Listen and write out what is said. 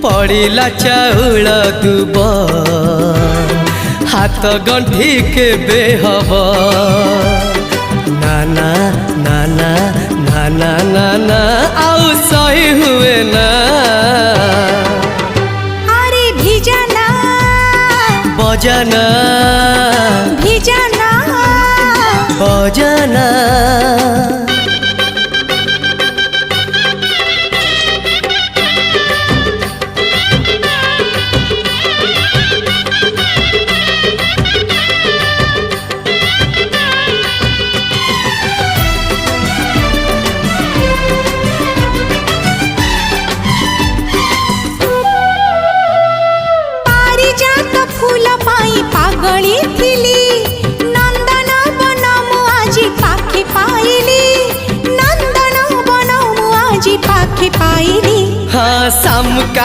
पड़िला चाउल दुब हाथ गंठी के बेहब नाना नाना नाना नाना आउ सही हुए ना अरे भिजाना बजाना भिजाना बजाना फूल पाई पागली थिली नंदन बन मु आजी पाखे पाइली नंदन बन मु आजी पाखे पाइली हाँ शाम का